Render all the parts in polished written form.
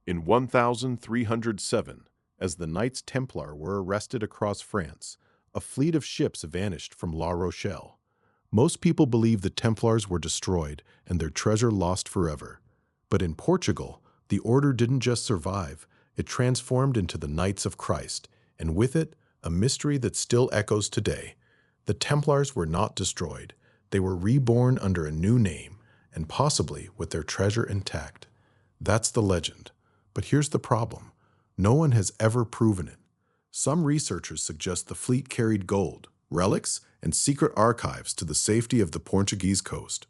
In 1307, as the Knights Templar were arrested across France, a fleet of ships vanished from La Rochelle. Most people believe the Templars were destroyed and their treasure lost forever. But in Portugal, the order didn't just survive, it transformed into the Knights of Christ, and with it, a mystery that still echoes today. The Templars were not destroyed. They were reborn under a new name, and possibly with their treasure intact. That's the legend. But here's the problem. No one has ever proven it. Some researchers suggest the fleet carried gold, relics, and secret archives to the safety of the Portuguese coast.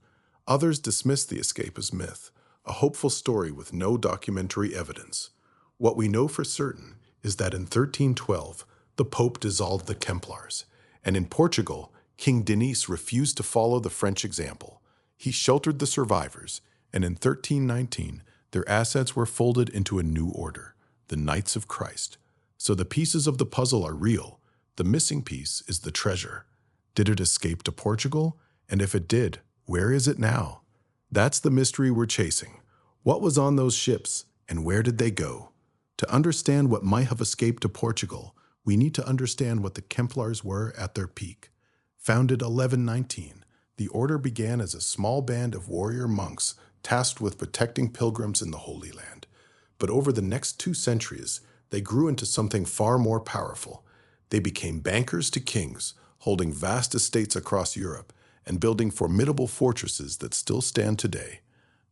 Others dismiss the escape as myth, a hopeful story with no documentary evidence. What we know for certain is that in 1312, the Pope dissolved the Templars, and in Portugal, King Denis refused to follow the French example. He sheltered the survivors, and in 1319, their assets were folded into a new order, the Knights of Christ. So the pieces of the puzzle are real. The missing piece is the treasure. Did it escape to Portugal? And if it did, where is it now? That's the mystery we're chasing. What was on those ships, and where did they go? To understand what might have escaped to Portugal, we need to understand what the Templars were at their peak. Founded 1119, the order began as a small band of warrior monks tasked with protecting pilgrims in the Holy Land. But over the next 2 centuries, they grew into something far more powerful. They became bankers to kings, holding vast estates across Europe and building formidable fortresses that still stand today.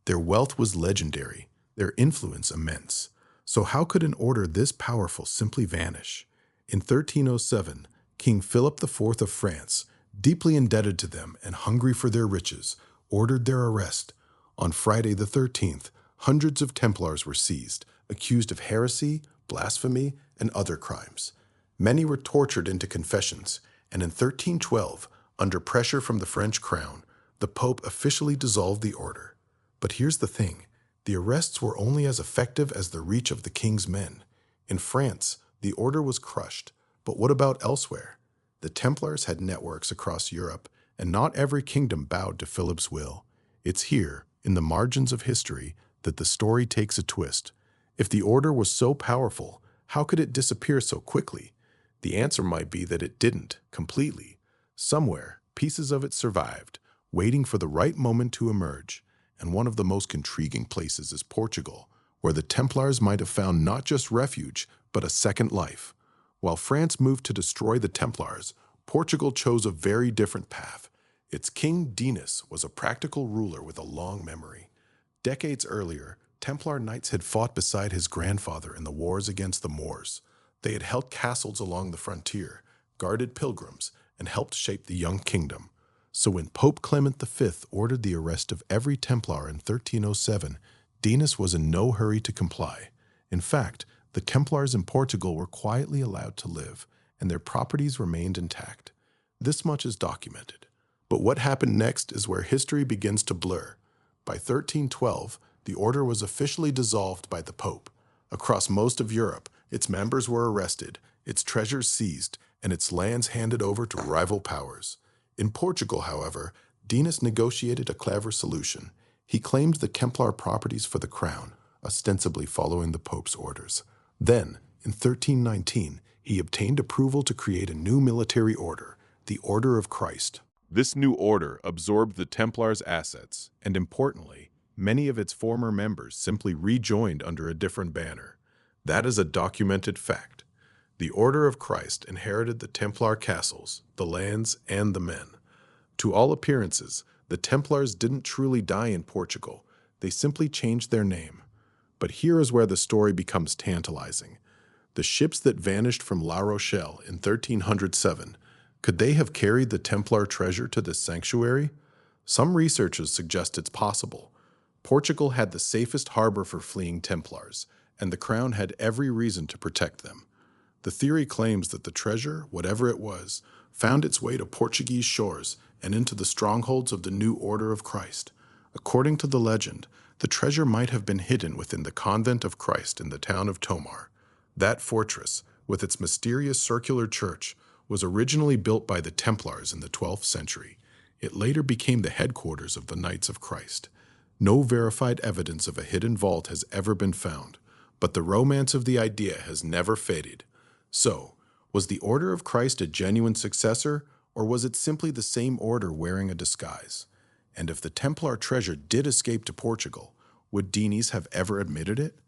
Their wealth was legendary, their influence immense. So how could an order this powerful simply vanish? In 1307, King Philip IV of France, deeply indebted to them and hungry for their riches, ordered their arrest. On Friday the 13th, hundreds of Templars were seized, accused of heresy, blasphemy, and other crimes. Many were tortured into confessions, and in 1312, under pressure from the French crown, the Pope officially dissolved the order. But here's the thing. The arrests were only as effective as the reach of the king's men. In France, the order was crushed. But what about elsewhere? The Templars had networks across Europe, and not every kingdom bowed to Philip's will. It's here, in the margins of history, that the story takes a twist. If the order was so powerful, how could it disappear so quickly? The answer might be that it didn't, completely. Somewhere, pieces of it survived, waiting for the right moment to emerge. And one of the most intriguing places is Portugal, where the Templars might have found not just refuge, but a second life. While France moved to destroy the Templars, Portugal chose a very different path. Its king, Denis, was a practical ruler with a long memory. Decades earlier, Templar knights had fought beside his grandfather in the wars against the Moors. They had held castles along the frontier, guarded pilgrims, and helped shape the young kingdom. So when Pope Clement V ordered the arrest of every Templar in 1307, Denis was in no hurry to comply. In fact, the Templars in Portugal were quietly allowed to live, and their properties remained intact. This much is documented. But what happened next is where history begins to blur. By 1312, the order was officially dissolved by the Pope. Across most of Europe, its members were arrested, its treasures seized, and its lands handed over to rival powers. In Portugal, however, Denis negotiated a clever solution. He claimed the Templar properties for the crown, ostensibly following the Pope's orders. Then, in 1319, he obtained approval to create a new military order, the Order of Christ. This new order absorbed the Templars' assets, and importantly, many of its former members simply rejoined under a different banner. That is a documented fact. The Order of Christ inherited the Templar castles, the lands, and the men. To all appearances, the Templars didn't truly die in Portugal. They simply changed their name. But here is where the story becomes tantalizing. The ships that vanished from La Rochelle in 1307, could they have carried the Templar treasure to this sanctuary? Some researchers suggest it's possible. Portugal had the safest harbor for fleeing Templars, and the crown had every reason to protect them. The theory claims that the treasure, whatever it was, found its way to Portuguese shores and into the strongholds of the new Order of Christ. According to the legend, the treasure might have been hidden within the Convent of Christ in the town of Tomar. That fortress, with its mysterious circular church, was originally built by the Templars in the 12th century. It later became the headquarters of the Knights of Christ. No verified evidence of a hidden vault has ever been found, But the romance of the idea has never faded. So, was the Order of Christ a genuine successor, or was it simply the same order wearing a disguise? And if the Templar treasure did escape to Portugal, would Diniz have ever admitted it?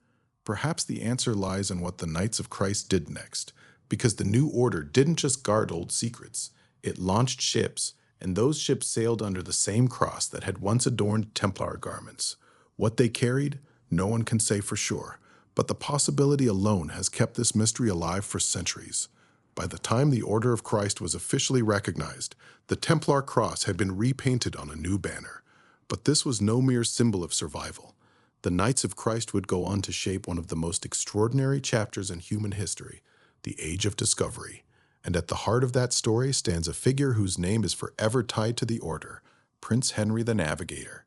Perhaps the answer lies in what the Knights of Christ did next, because the new order didn't just guard old secrets, it launched ships, and those ships sailed under the same cross that had once adorned Templar garments. What they carried, no one can say for sure, but the possibility alone has kept this mystery alive for centuries. By the time the Order of Christ was officially recognized, the Templar cross had been repainted on a new banner. But this was no mere symbol of survival. The Knights of Christ would go on to shape one of the most extraordinary chapters in human history, the Age of Discovery. And at the heart of that story stands a figure whose name is forever tied to the Order, Prince Henry the Navigator.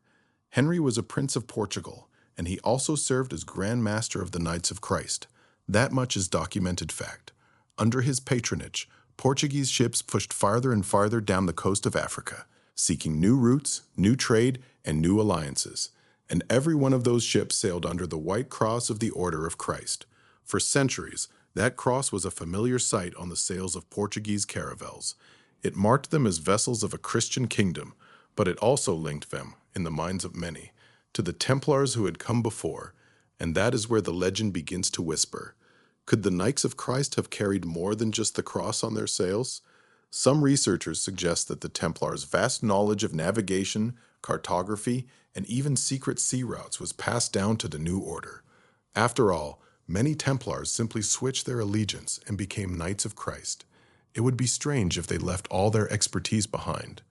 Henry was a prince of Portugal, and he also served as Grand Master of the Knights of Christ. That much is documented fact. Under his patronage, Portuguese ships pushed farther and farther down the coast of Africa, seeking new routes, new trade, and new alliances. And every one of those ships sailed under the white cross of the Order of Christ. For centuries, that cross was a familiar sight on the sails of Portuguese caravels. It marked them as vessels of a Christian kingdom, but it also linked them, in the minds of many, to the Templars who had come before, and that is where the legend begins to whisper. Could the Knights of Christ have carried more than just the cross on their sails? Some researchers suggest that the Templars' vast knowledge of navigation, cartography, and even secret sea routes was passed down to the new order. After all, many Templars simply switched their allegiance and became Knights of Christ. It would be strange if they left all their expertise behind.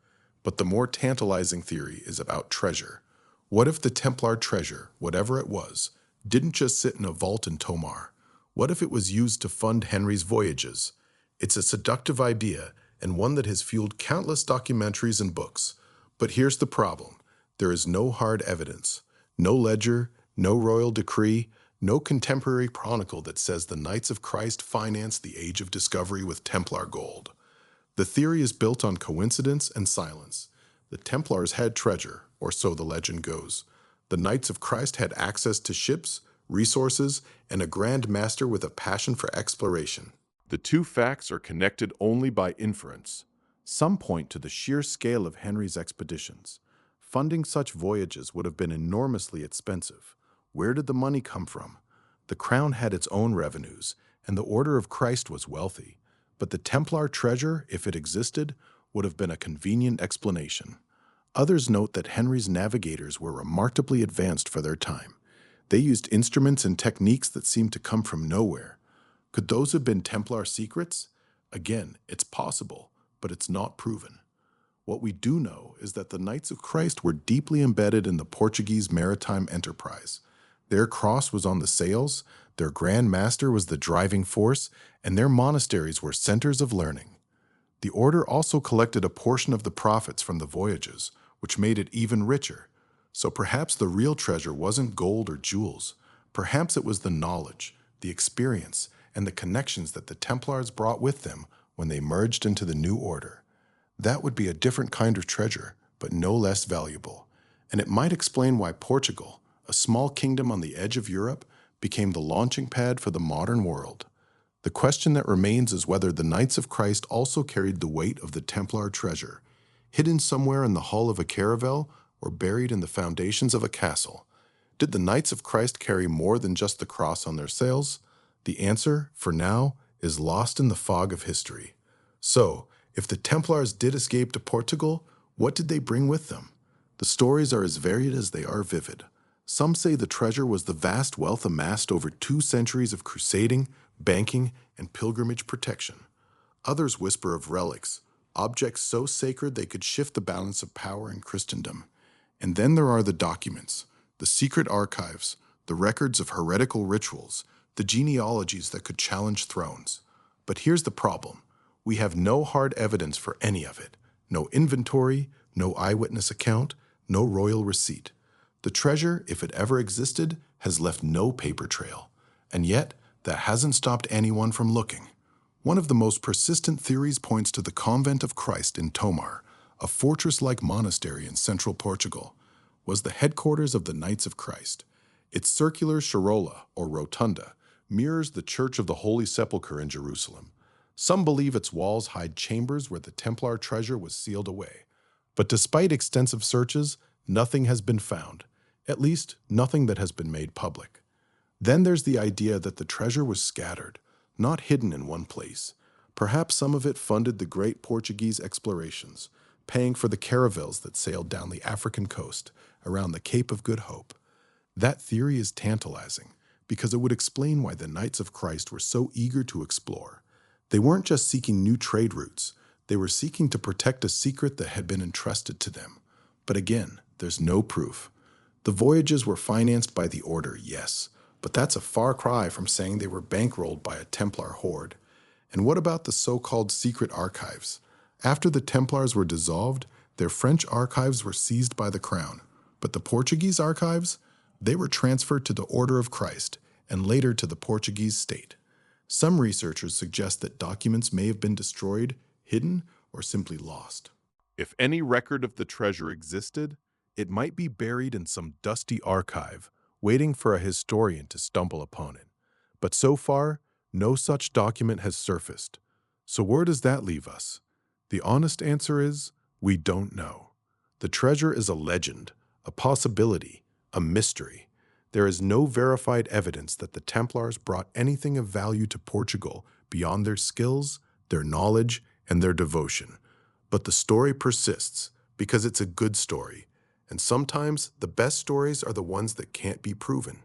But the more tantalizing theory is about treasure. What if the Templar treasure, whatever it was, didn't just sit in a vault in Tomar? What if it was used to fund Henry's voyages? It's a seductive idea, and one that has fueled countless documentaries and books. But here's the problem. There is no hard evidence, no ledger, no royal decree, no contemporary chronicle that says the Knights of Christ financed the Age of Discovery with Templar gold. The theory is built on coincidence and silence. The Templars had treasure, or so the legend goes. The Knights of Christ had access to ships, resources, and a Grand Master with a passion for exploration. The two facts are connected only by inference. Some point to the sheer scale of Henry's expeditions. Funding such voyages would have been enormously expensive. Where did the money come from? The crown had its own revenues, and the Order of Christ was wealthy. But the Templar treasure, if it existed, would have been a convenient explanation. Others note that Henry's navigators were remarkably advanced for their time. They used instruments and techniques that seemed to come from nowhere. Could those have been Templar secrets? Again, it's possible, but it's not proven. What we do know is that the Knights of Christ were deeply embedded in the Portuguese maritime enterprise. Their cross was on the sails, their Grand Master was the driving force, and their monasteries were centers of learning. The order also collected a portion of the profits from the voyages, which made it even richer. So perhaps the real treasure wasn't gold or jewels. Perhaps it was the knowledge, the experience, and the connections that the Templars brought with them when they merged into the new order. That would be a different kind of treasure, but no less valuable. And it might explain why Portugal, a small kingdom on the edge of Europe, became the launching pad for the modern world. The question that remains is whether the Knights of Christ also carried the weight of the Templar treasure, hidden somewhere in the hull of a caravel or buried in the foundations of a castle. Did the Knights of Christ carry more than just the cross on their sails? The answer, for now, is lost in the fog of history. So, if the Templars did escape to Portugal, what did they bring with them? The stories are as varied as they are vivid. Some say the treasure was the vast wealth amassed over 2 centuries of crusading, banking, and pilgrimage protection. Others whisper of relics, objects so sacred they could shift the balance of power in Christendom. And then there are the documents, the secret archives, the records of heretical rituals, the genealogies that could challenge thrones. But here's the problem. We have no hard evidence for any of it. No inventory, no eyewitness account, no royal receipt. The treasure, if it ever existed, has left no paper trail. And yet, that hasn't stopped anyone from looking. One of the most persistent theories points to the Convent of Christ in Tomar, a fortress-like monastery in central Portugal, was the headquarters of the Knights of Christ. Its circular Sharola, or rotunda, mirrors the Church of the Holy Sepulchre in Jerusalem. Some believe its walls hide chambers where the Templar treasure was sealed away. But despite extensive searches, nothing has been found, at least nothing that has been made public. Then there's the idea that the treasure was scattered, not hidden in one place. Perhaps some of it funded the great Portuguese explorations, paying for the caravels that sailed down the African coast around the Cape of Good Hope. That theory is tantalizing because it would explain why the Knights of Christ were so eager to explore. They weren't just seeking new trade routes, they were seeking to protect a secret that had been entrusted to them. But again, there's no proof. The voyages were financed by the Order, yes, but that's a far cry from saying they were bankrolled by a Templar horde. And what about the so-called secret archives? After the Templars were dissolved, their French archives were seized by the crown. But the Portuguese archives? They were transferred to the Order of Christ and later to the Portuguese state. Some researchers suggest that documents may have been destroyed, hidden, or simply lost. If any record of the treasure existed, it might be buried in some dusty archive, waiting for a historian to stumble upon it. But so far, no such document has surfaced. So where does that leave us? The honest answer is, we don't know. The treasure is a legend, a possibility, a mystery. There is no verified evidence that the Templars brought anything of value to Portugal beyond their skills, their knowledge, and their devotion. But the story persists because it's a good story, and sometimes the best stories are the ones that can't be proven.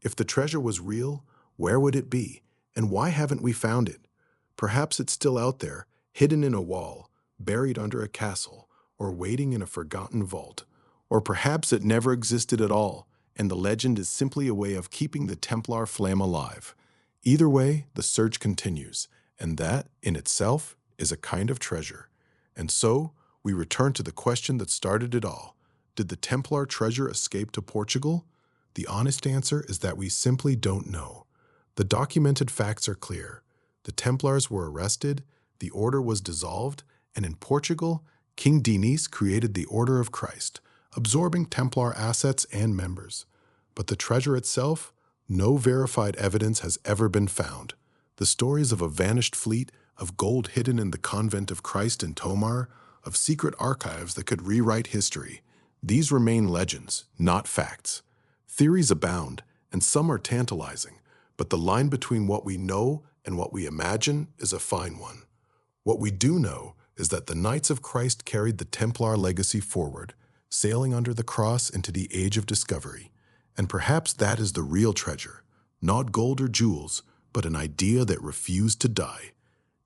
If the treasure was real, where would it be, and why haven't we found it? Perhaps it's still out there, hidden in a wall, buried under a castle, or waiting in a forgotten vault. Or perhaps it never existed at all, and the legend is simply a way of keeping the Templar flame alive. Either way, the search continues, and that, in itself, is a kind of treasure. And so, we return to the question that started it all. Did the Templar treasure escape to Portugal? The honest answer is that we simply don't know. The documented facts are clear. The Templars were arrested, the order was dissolved, and in Portugal, King Dinis created the Order of Christ, absorbing Templar assets and members. But the treasure itself, no verified evidence has ever been found. The stories of a vanished fleet, of gold hidden in the convent of Christ in Tomar, of secret archives that could rewrite history, these remain legends, not facts. Theories abound, and some are tantalizing, but the line between what we know and what we imagine is a fine one. What we do know is that the Knights of Christ carried the Templar legacy forward, sailing under the cross into the age of discovery. And perhaps that is the real treasure, not gold or jewels, but an idea that refused to die.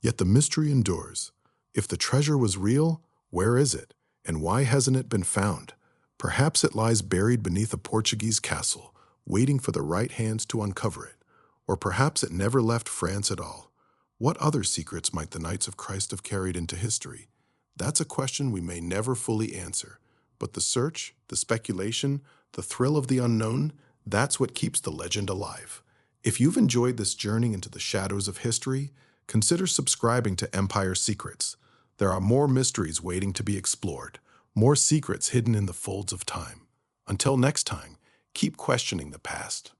Yet the mystery endures. If the treasure was real, where is it? And why hasn't it been found? Perhaps it lies buried beneath a Portuguese castle, waiting for the right hands to uncover it. Or perhaps it never left France at all. What other secrets might the Knights of Christ have carried into history? That's a question we may never fully answer. But the search, the speculation, the thrill of the unknown, that's what keeps the legend alive. If you've enjoyed this journey into the shadows of history, consider subscribing to Empire Secrets. There are more mysteries waiting to be explored, more secrets hidden in the folds of time. Until next time, keep questioning the past.